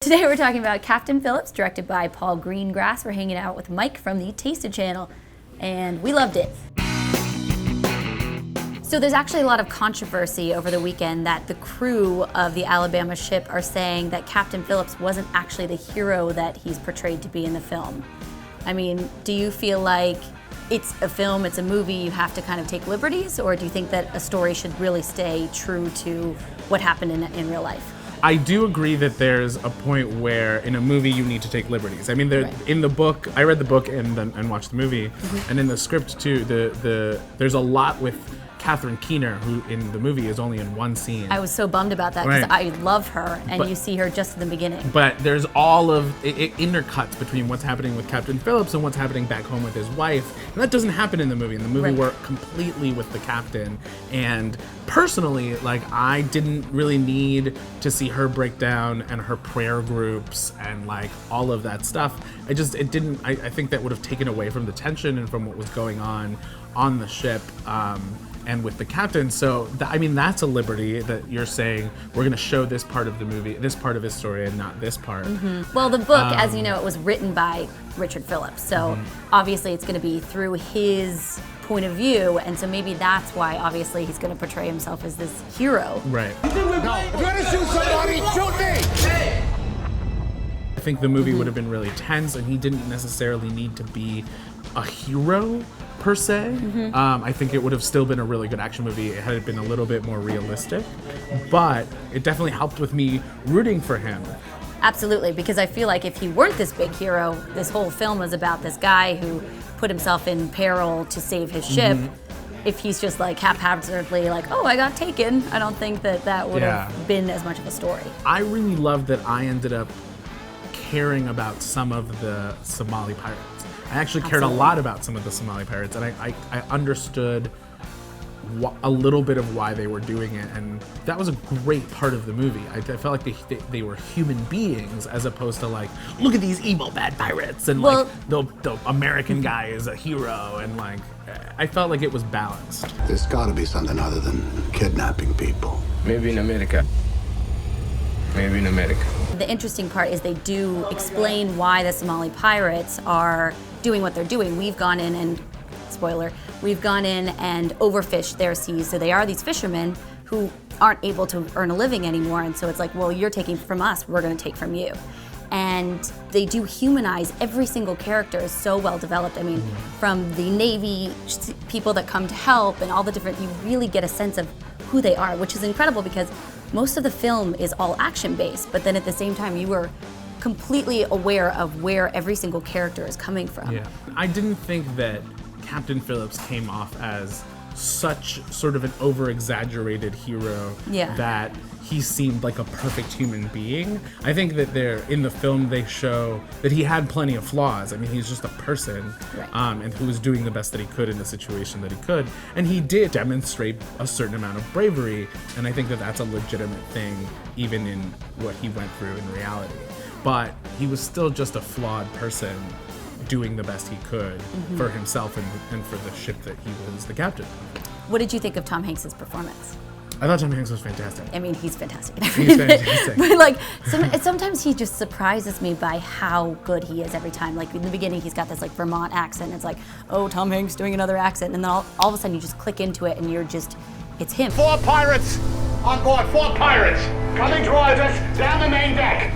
Today we're talking about Captain Phillips, directed by Paul Greengrass. We're hanging out with Mike from the Tasted channel, and we loved it. So there's actually a lot of controversy over the weekend that the crew of the Alabama ship are saying that Captain Phillips wasn't actually the hero that he's portrayed to be in the film. I mean, do you feel like it's a film, it's a movie, you have to kind of take liberties, or do you think that a story should really stay true to what happened in real life? I do agree that there's a point where in a movie you need to take liberties. I mean, in the book, I read the book and watched the movie, and in the script too, there's a lot with Catherine Keener, who in the movie is only in one scene. I was so bummed about that because I love her, and you see her just in the beginning. But there's all of it intercuts between what's happening with Captain Phillips and what's happening back home with his wife, and that doesn't happen in the movie. In the movie, we're completely with the captain. And personally, like, I didn't really need to see her break down and her prayer groups and like all of that stuff. I think that would have taken away from the tension and from what was going on the ship. And with the captain, so that's a liberty that you're saying we're going to show this part of the movie, this part of his story, and not this part. Well, the book, as you know, it was written by Richard Phillips, so obviously it's going to be through his point of view, and so maybe that's why obviously he's going to portray himself as this hero. Right. No, if you're going to shoot somebody, shoot me! I think the movie would have been really tense, and he didn't necessarily need to be a hero per se. I think it would have still been a really good action movie had it been a little bit more realistic, but it definitely helped with me rooting for him. Absolutely, because I feel like if he weren't this big hero, this whole film was about this guy who put himself in peril to save his ship. If he's just like haphazardly like, oh, I got taken, I don't think that would have been as much of a story. I really loved that I ended up caring about some of the Somali Pirates. I actually cared a lot about some of the Somali Pirates, and I understood a little bit of why they were doing it, and that was a great part of the movie. I felt like they were human beings as opposed to like, look at these evil bad pirates, and like the American guy is a hero, and like I felt like it was balanced. There's got to be something other than kidnapping people. Maybe in America. Maybe in America. The interesting part is they do explain why the Somali Pirates are doing what they're doing. We've gone in and, spoiler, we've gone in and overfished their seas. So they are these fishermen who aren't able to earn a living anymore. And so it's like, well, you're taking from us, we're gonna take from you. And they do humanize every single character is so well developed. I mean, from the Navy people that come to help and all the different, you really get a sense of who they are, which is incredible because most of the film is all action-based, but then at the same time, you were completely aware of where every single character is coming from. Yeah, I didn't think that Captain Phillips came off as such sort of an over-exaggerated hero that he seemed like a perfect human being. I think that in the film they show that he had plenty of flaws. I mean, he's just a person, and who was doing the best that he could in the situation that he could. And he did demonstrate a certain amount of bravery, and I think that that's a legitimate thing, even in what he went through in reality. But he was still just a flawed person doing the best he could for himself and for the ship that he was the captain of. What did you think of Tom Hanks' performance? I thought Tom Hanks was fantastic. I mean, he's fantastic in everything. He's fantastic. But like, sometimes he just surprises me by how good he is every time. Like in the beginning, he's got this like Vermont accent. It's like, oh, Tom Hanks doing another accent. And then all of a sudden you just click into it and it's him. 4 pirates on board, 4 pirates coming towards us down the main deck.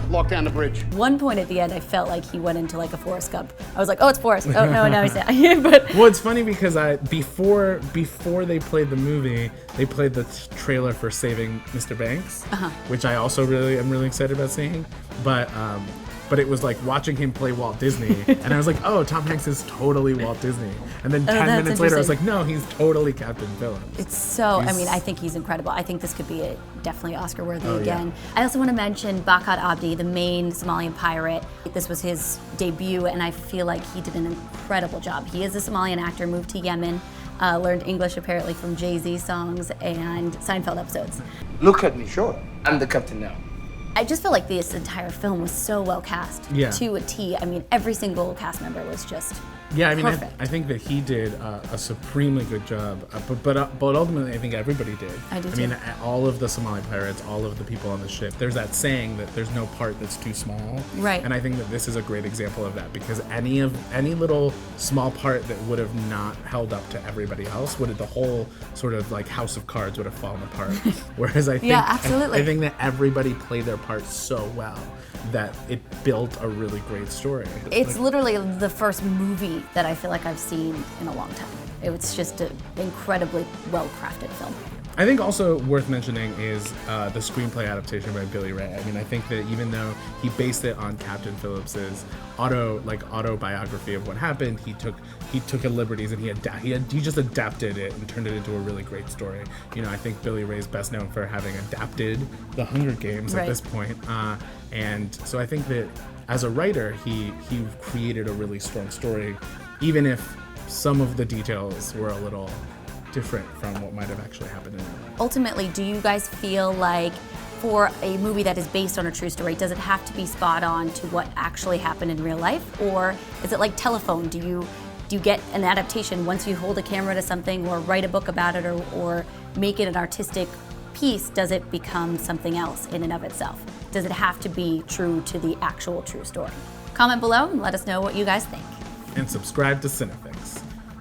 Lock down the bridge. One point at the end, I felt like he went into like a Forrest Gump. I was like, oh, it's Forrest. Oh, no, he's not. But well, it's funny because before they played the movie, they played the trailer for Saving Mr. Banks, which I also am really excited about seeing. But it was like watching him play Walt Disney, and I was like, oh, Tom Hanks is totally Walt Disney. And then 10 minutes later, I was like, no, he's totally Captain Phillips. It's so, I mean, I think he's incredible. I think this could be definitely Oscar-worthy again. I also want to mention Barkhad Abdi, the main Somalian pirate. This was his debut, and I feel like he did an incredible job. He is a Somalian actor, moved to Yemen, learned English apparently from Jay-Z songs and Seinfeld episodes. Look at me, sure. I'm the captain now. I just feel like this entire film was so well cast to a T. I mean, every single cast member was just perfect. I think that he did a supremely good job, but ultimately I think everybody did. I mean, all of the Somali pirates, all of the people on the ship, there's that saying that there's no part that's too small. Right. And I think that this is a great example of that, because any little small part that would have not held up to everybody else, the whole sort of like house of cards would have fallen apart. Whereas I think, absolutely. I think that everybody played their part so well that it built a really great story. It's literally the first movie that I feel like I've seen in a long time. It was just an incredibly well-crafted film. I think also worth mentioning is the screenplay adaptation by Billy Ray. I mean, I think that even though he based it on Captain Phillips's autobiography of what happened, he took a liberties and he just adapted it and turned it into a really great story. You know, I think Billy Ray's best known for having adapted The Hunger Games at this point, and so I think that as a writer, he created a really strong story, even if some of the details were a little different from what might have actually happened in real life. Ultimately, do you guys feel like for a movie that is based on a true story, does it have to be spot on to what actually happened in real life? Or is it like Telephone? Do you get an adaptation once you hold a camera to something or write a book about it or make it an artistic piece? Does it become something else in and of itself? Does it have to be true to the actual true story? Comment below and let us know what you guys think. And subscribe to CineFix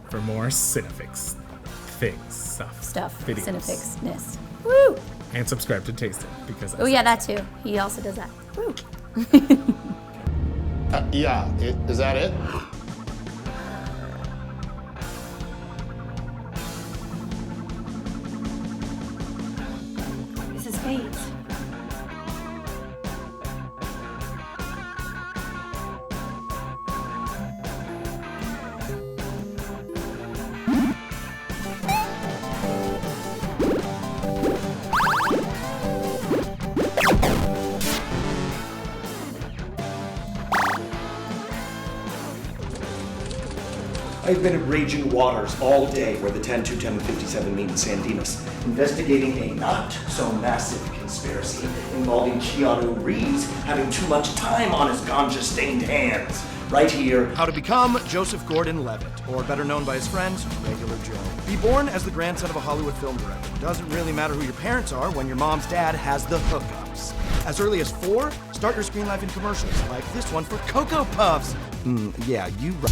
for more CineFix stuff, videos. CineFix-ness. Woo! And subscribe to Taste It, because that too. He also does that. Woo! Is that it? This is fate. I've been at raging waters all day where the 10, 210, and 57 meet in San Dimas, investigating a not-so-massive conspiracy involving Keanu Reeves having too much time on his ganja-stained hands. Right here, How to Become Joseph Gordon-Levitt, or better known by his friends, Regular Joe. Be born as the grandson of a Hollywood film director. Doesn't really matter who your parents are when your mom's dad has the hookups. As early as 4, start your screen life in commercials, like this one for Cocoa Puffs. Yeah, you right.